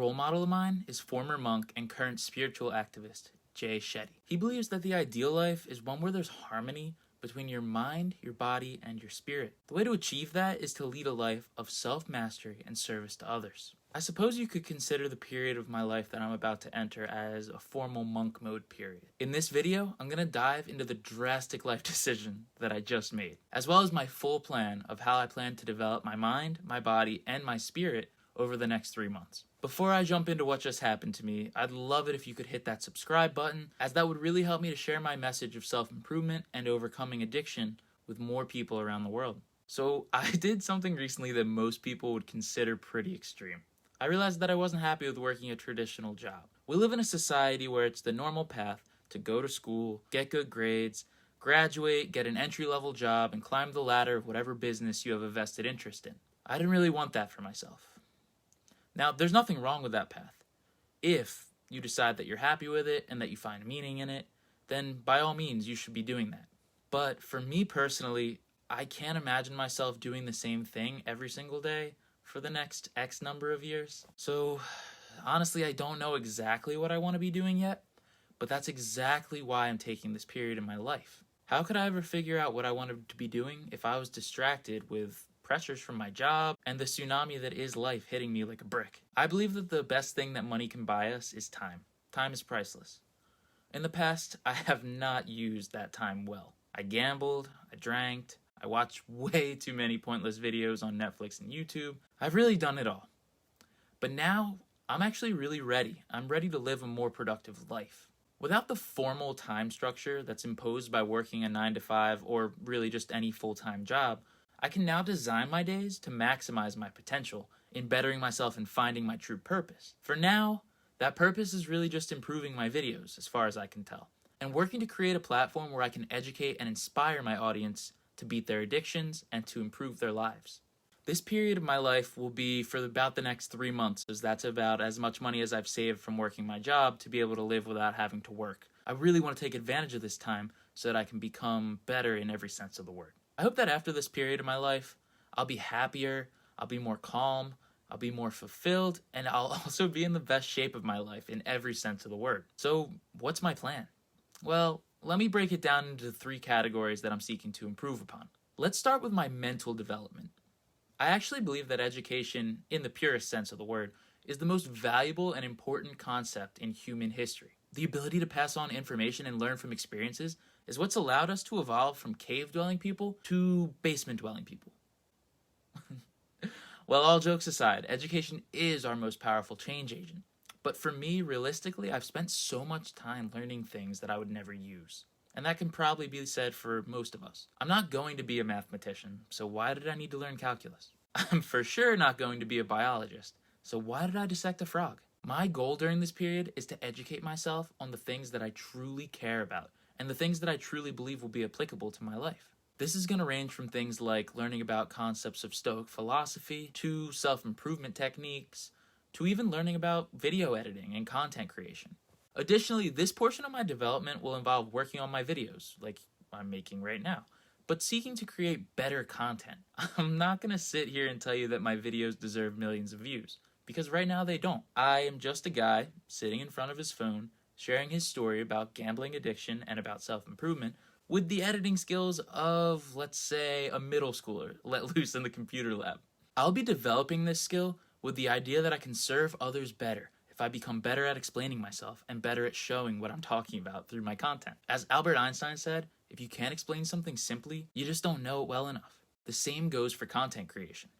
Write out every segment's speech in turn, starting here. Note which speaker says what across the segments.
Speaker 1: role model of mine is former monk and current spiritual activist Jay Shetty. He believes that the ideal life is one where there's harmony between your mind, your body, and your spirit. The way to achieve that is to lead a life of self-mastery and service to others. I suppose you could consider the period of my life that I'm about to enter as a formal monk mode period. In this video, I'm going to dive into the drastic life decision that I just made, as well as my full plan of how I plan to develop my mind, my body, and my spirit over the next 3 months. Before I jump into what just happened to me, I'd love it if you could hit that subscribe button, as that would really help me to share my message of self-improvement and overcoming addiction with more people around the world. So I did something recently that most people would consider pretty extreme. I realized that I wasn't happy with working a traditional job. We live in a society where it's the normal path to go to school, get good grades, graduate, get an entry-level job, and climb the ladder of whatever business you have a vested interest in. I didn't really want that for myself. Now, there's nothing wrong with that path. If you decide that you're happy with it and that you find meaning in it, then by all means, you should be doing that. But for me personally, I can't imagine myself doing the same thing every single day for the next X number of years. So, honestly, I don't know exactly what I want to be doing yet, but that's exactly why I'm taking this period in my life. How could I ever figure out what I wanted to be doing if I was distracted with pressures from my job and the tsunami that is life hitting me like a brick? I believe that the best thing that money can buy us is time. Time is priceless. In the past, I have not used that time well. I gambled, I drank, I watched way too many pointless videos on Netflix and YouTube. I've really done it all. But now, I'm actually really ready. I'm ready to live a more productive life. Without the formal time structure that's imposed by working a 9-to-5 or really just any full-time job, I can now design my days to maximize my potential in bettering myself and finding my true purpose. For now, that purpose is really just improving my videos, as far as I can tell, and working to create a platform where I can educate and inspire my audience to beat their addictions and to improve their lives. This period of my life will be for about the next 3 months, as that's about as much money as I've saved from working my job to be able to live without having to work. I really want to take advantage of this time so that I can become better in every sense of the word. I hope that after this period of my life, I'll be happier, I'll be more calm, I'll be more fulfilled, and I'll also be in the best shape of my life in every sense of the word. So, what's my plan? Well, let me break it down into 3 categories that I'm seeking to improve upon. Let's start with my mental development. I actually believe that education, in the purest sense of the word, is the most valuable and important concept in human history. The ability to pass on information and learn from experiences is what's allowed us to evolve from cave-dwelling people to basement-dwelling people. Well, all jokes aside, education is our most powerful change agent. But for me, realistically, I've spent so much time learning things that I would never use. And that can probably be said for most of us. I'm not going to be a mathematician, so why did I need to learn calculus? I'm for sure not going to be a biologist, so why did I dissect a frog? My goal during this period is to educate myself on the things that I truly care about, and the things that I truly believe will be applicable to my life. This is going to range from things like learning about concepts of Stoic philosophy, to self-improvement techniques, to even learning about video editing and content creation. Additionally, this portion of my development will involve working on my videos, like I'm making right now, but seeking to create better content. I'm not going to sit here and tell you that my videos deserve millions of views, because right now they don't. I am just a guy sitting in front of his phone, sharing his story about gambling addiction and about self-improvement with the editing skills of, let's say, a middle schooler let loose in the computer lab. I'll be developing this skill with the idea that I can serve others better if I become better at explaining myself and better at showing what I'm talking about through my content. As Albert Einstein said, if you can't explain something simply, you just don't know it well enough. The same goes for content creation.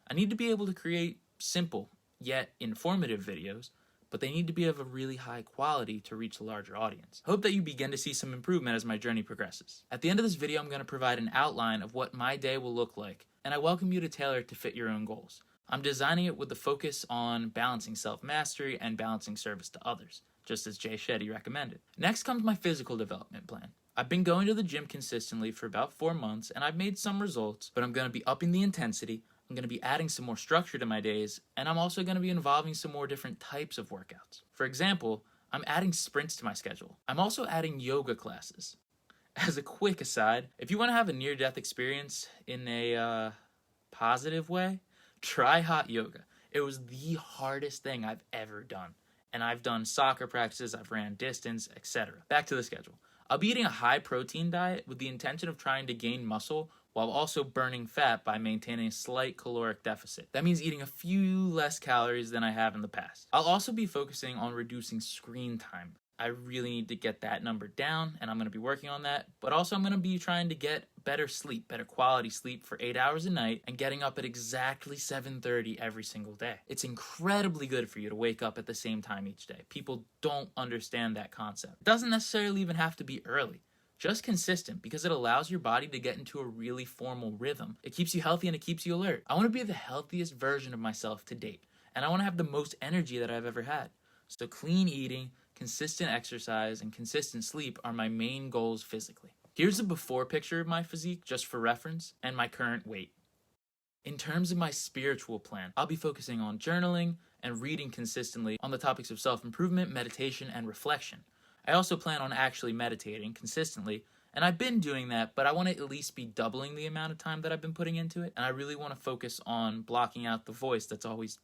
Speaker 1: I need to be able to create simple, yet informative videos, but they need to be of a really high quality to reach a larger audience. I hope that you begin to see some improvement as my journey progresses. At the end of this video, I'm going to provide an outline of what my day will look like, and I welcome you to tailor it to fit your own goals. I'm designing it with the focus on balancing self-mastery and balancing service to others, just as Jay Shetty recommended. Next comes my physical development plan. I've been going to the gym consistently for about 4 months, and I've made some results, but I'm going to be upping the intensity, I'm going to be adding some more structure to my days, and I'm also going to be involving some more different types of workouts. For example, I'm adding sprints to my schedule. I'm also adding yoga classes. As a quick aside, if you want to have a near-death experience in a positive way, try hot yoga. It was the hardest thing I've ever done. And I've done soccer practices, I've ran distance, etc. Back to the schedule. I'll be eating a high protein diet with the intention of trying to gain muscle while also burning fat by maintaining a slight caloric deficit. That means eating a few less calories than I have in the past. I'll also be focusing on reducing screen time. I really need to get that number down, and I'm going to be working on that. But also I'm going to be trying to get better sleep, better quality sleep for 8 hours a night, and getting up at exactly 7:30 every single day. It's incredibly good for you to wake up at the same time each day. People don't understand that concept. It doesn't necessarily even have to be early. Just consistent, because it allows your body to get into a really formal rhythm. It keeps you healthy and it keeps you alert. I want to be the healthiest version of myself to date, and I want to have the most energy that I've ever had. So clean eating, consistent exercise, and consistent sleep are my main goals physically. Here's a before picture of my physique, just for reference, and my current weight. In terms of my spiritual plan, I'll be focusing on journaling and reading consistently on the topics of self-improvement, meditation, and reflection. I also plan on actually meditating consistently, and I've been doing that, but I want to at least be doubling the amount of time that I've been putting into it, and I really want to focus on blocking out the voice that's always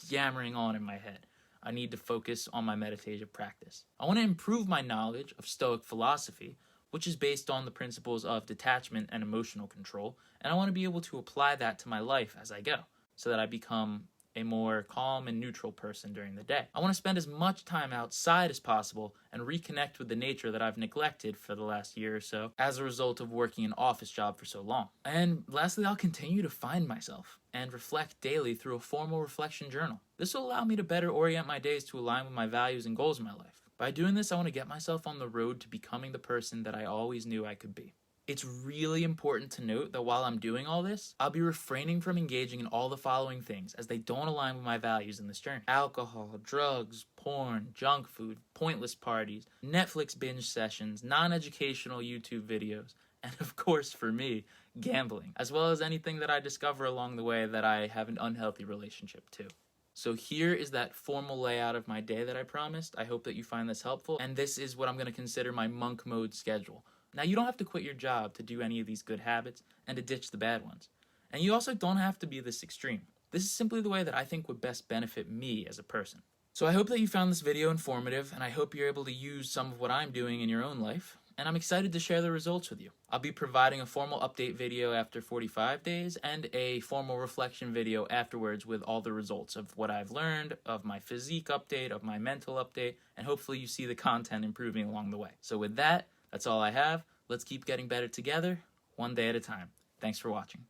Speaker 1: yammering on in my head. I need to focus on my meditative practice. I want to improve my knowledge of Stoic philosophy, which is based on the principles of detachment and emotional control, and I want to be able to apply that to my life as I go, so that I become a more calm and neutral person during the day. I want to spend as much time outside as possible and reconnect with the nature that I've neglected for the last year or so as a result of working an office job for so long. And lastly, I'll continue to find myself and reflect daily through a formal reflection journal. This will allow me to better orient my days to align with my values and goals in my life. By doing this, I want to get myself on the road to becoming the person that I always knew I could be. It's really important to note that while I'm doing all this, I'll be refraining from engaging in all the following things, as they don't align with my values in this journey. Alcohol, drugs, porn, junk food, pointless parties, Netflix binge sessions, non-educational YouTube videos, and of course for me, gambling, as well as anything that I discover along the way that I have an unhealthy relationship to. So here is that formal layout of my day that I promised. I hope that you find this helpful, and this is what I'm going to consider my monk mode schedule. Now, you don't have to quit your job to do any of these good habits and to ditch the bad ones. And you also don't have to be this extreme. This is simply the way that I think would best benefit me as a person. So I hope that you found this video informative, and I hope you're able to use some of what I'm doing in your own life. And I'm excited to share the results with you. I'll be providing a formal update video after 45 days and a formal reflection video afterwards with all the results of what I've learned, of my physique update, of my mental update, and hopefully you see the content improving along the way. So with that, that's all I have. Let's keep getting better together, one day at a time. Thanks for watching.